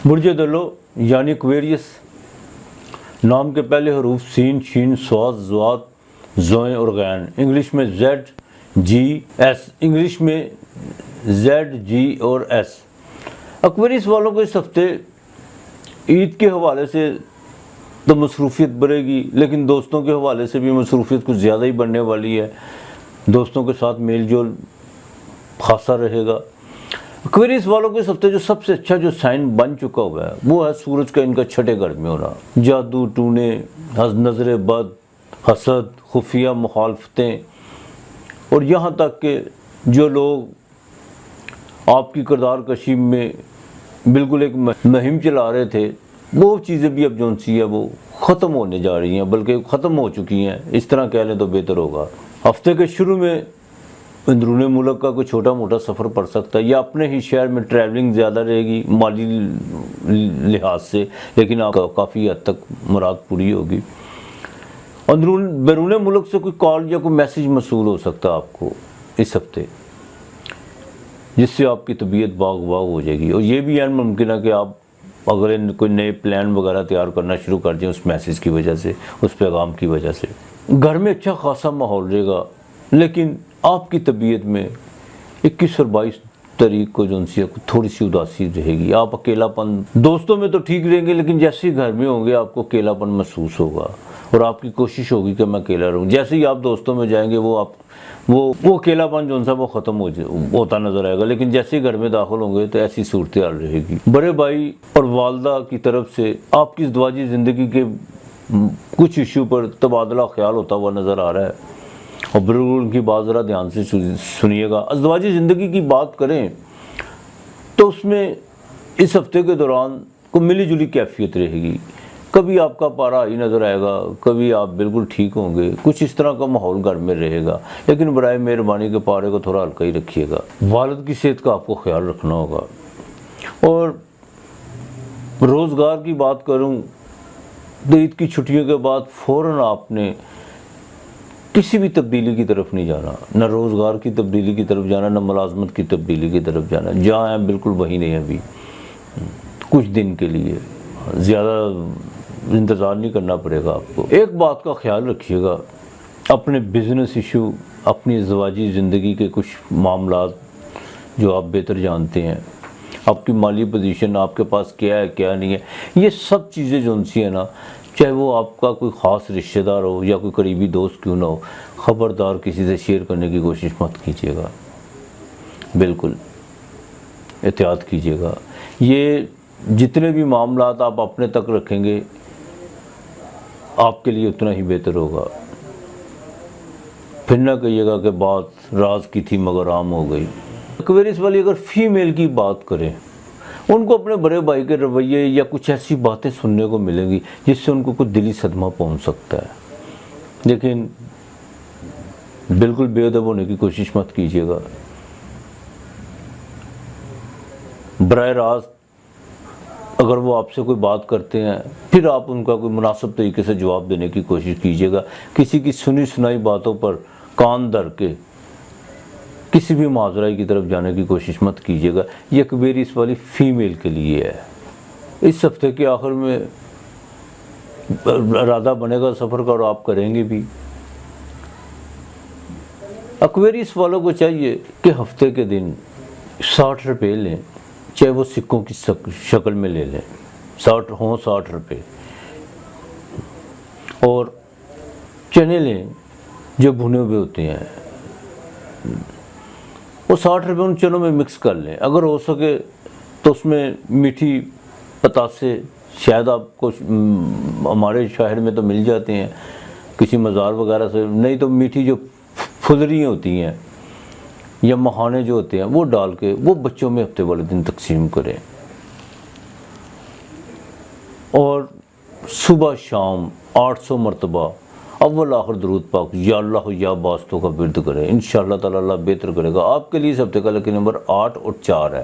برج دلو یعنی ایکویریس نام کے پہلے حروف سین شین صاد ضاد زوئیں اور غین، انگلش میں زیڈ جی ایس، انگلش میں زیڈ جی اور ایس۔ ایکویریس والوں کو اس ہفتے عید کے حوالے سے تو مصروفیت بڑھے گی، لیکن دوستوں کے حوالے سے بھی مصروفیت کچھ زیادہ ہی بڑھنے والی ہے۔ دوستوں کے ساتھ میل جول خاصا رہے گا۔ ایکویریس والوں کو اس ہفتے جو سب سے اچھا جو سائن بن چکا ہوا ہے وہ ہے سورج کا ان کا چھٹے گھر میں ہونا۔ جادو ٹونے، نظر بد، حسد، خفیہ مخالفتیں، اور یہاں تک کہ جو لوگ آپ کی کردار کشی میں بالکل ایک مہم چلا رہے تھے، وہ چیزیں بھی اب جون سی ہے وہ ختم ہونے جا رہی ہیں، بلکہ ختم ہو چکی ہیں، اس طرح کہہ لیں تو بہتر ہوگا۔ ہفتے کے شروع میں اندرون ملک کا کوئی چھوٹا موٹا سفر پڑ سکتا ہے، یا اپنے ہی شہر میں ٹریولنگ زیادہ رہے گی مالی لحاظ سے، لیکن آپ کا کافی حد تک مراد پوری ہوگی۔ بیرون ملک سے کوئی کال یا کوئی میسیج موصول ہو سکتا ہے آپ کو اس ہفتے، جس سے آپ کی طبیعت باغ ہو جائے گی، اور یہ بھی عین ممکن ہے کہ آپ اگر کوئی نئے پلان وغیرہ تیار کرنا شروع کر دیں اس میسیج کی وجہ سے، اس پیغام کی وجہ سے۔ گھر میں اچھا خاصا ماحول رہے گا، لیکن آپ کی طبیعت میں 21 اور 22 تاریخ کو جو تھوڑی سی اداسی رہے گی، آپ اکیلا پن، دوستوں میں تو ٹھیک رہیں گے لیکن جیسے ہی گھر میں ہوں گے آپ کو اکیلا پن محسوس ہوگا، اور آپ کی کوشش ہوگی کہ میں اکیلا رہوں۔ جیسے ہی آپ دوستوں میں جائیں گے وہ اکیلا پن جو وہ ختم ہوتا نظر آئے گا، لیکن جیسے ہی گھر میں داخل ہوں گے تو ایسی صورتحال رہے گی۔ بڑے بھائی اور والدہ کی طرف سے آپ کی ازدواجی زندگی کے کچھ ایشو پر تبادلہ خیال ہوتا ہوا نظر آ رہا ہے، اور بالکل ان کی بات ذرا دھیان سے سنیے گا۔ ازدواجی زندگی کی بات کریں تو اس میں اس ہفتے کے دوران کو ملی جلی کیفیت رہے گی، کبھی آپ کا پارا ہی نظر آئے گا، کبھی آپ بالکل ٹھیک ہوں گے، کچھ اس طرح کا ماحول گھر میں رہے گا، لیکن برائے مہربانی کے پارے کو تھوڑا ہلکا ہی رکھیے گا۔ والد کی صحت کا آپ کو خیال رکھنا ہوگا۔ اور روزگار کی بات کروں تو عید کی چھٹیوں کے بعد فوراً آپ نے کسی بھی تبدیلی کی طرف نہیں جانا، نہ روزگار کی تبدیلی کی طرف جانا، نہ ملازمت کی تبدیلی کی طرف جانا۔ جہاں ہیں بالکل وہی نہیں ابھی، کچھ دن کے لیے، زیادہ انتظار نہیں کرنا پڑے گا آپ کو۔ ایک بات کا خیال رکھیے گا، اپنے بزنس ایشو، اپنی ازدواجی زندگی کے کچھ معاملات جو آپ بہتر جانتے ہیں، آپ کی مالی پوزیشن، آپ کے پاس کیا ہے کیا نہیں ہے، یہ سب چیزیں جو سی ہیں نا، چاہے وہ آپ کا کوئی خاص رشتہ دار ہو یا کوئی قریبی دوست کیوں نہ ہو، خبردار کسی سے شیئر کرنے کی کوشش مت کیجیے گا، بالکل احتیاط کیجیے گا۔ یہ جتنے بھی معاملات آپ اپنے تک رکھیں گے آپ کے لیے اتنا ہی بہتر ہوگا۔ پھر نہ کہیے گا کہ بات راز کی تھی مگر عام ہو گئی۔ ایکویریس والی اگر فیمیل کی بات کریں، ان کو اپنے بڑے بھائی کے رویے یا کچھ ایسی باتیں سننے کو ملیں گی جس سے ان کو کوئی دلی صدمہ پہنچ سکتا ہے، لیکن بالکل بے ادب ہونے کی کوشش مت کیجیے گا۔ براہ راست اگر وہ آپ سے کوئی بات کرتے ہیں پھر آپ ان کا کوئی مناسب طریقے سے جواب دینے کی کوشش کیجیے گا۔ کسی کی سنی سنائی باتوں پر کان دھر کے کسی بھی معذرائی کی طرف جانے کی کوشش مت کیجیے گا۔ یہ ایکویریس والی فیمیل کے لیے ہے۔ اس ہفتے کے آخر میں ارادہ بنے گا سفر کا، اور آپ کریں گے بھی۔ ایکویریس والوں کو چاہیے کہ ہفتے کے دن 60 روپے لیں، چاہے وہ سکوں کی شکل میں لے لیں، 60 روپے، اور چنے لیں جو بھنے ہوئے ہوتے ہیں، وہ 60 روپے ان چنوں میں مکس کر لیں۔ اگر ہو سکے تو اس میں میٹھی پتاسے، شاید آپ کو ہمارے شہر میں تو مل جاتے ہیں کسی مزار وغیرہ سے، نہیں تو میٹھی جو پھلریاں ہوتی ہیں یا مہانے جو ہوتے ہیں وہ ڈال کے وہ بچوں میں ہفتے والے دن تقسیم کریں۔ اور صبح شام 800 مرتبہ اول آخر درود پاک یا اللہ یا باستوں کا ورد کریں، انشاءاللہ تعالی اللہ بہتر کرے گا آپ کے لیے۔ اس ہفتے کا لکی نمبر 8 اور 4 ہے۔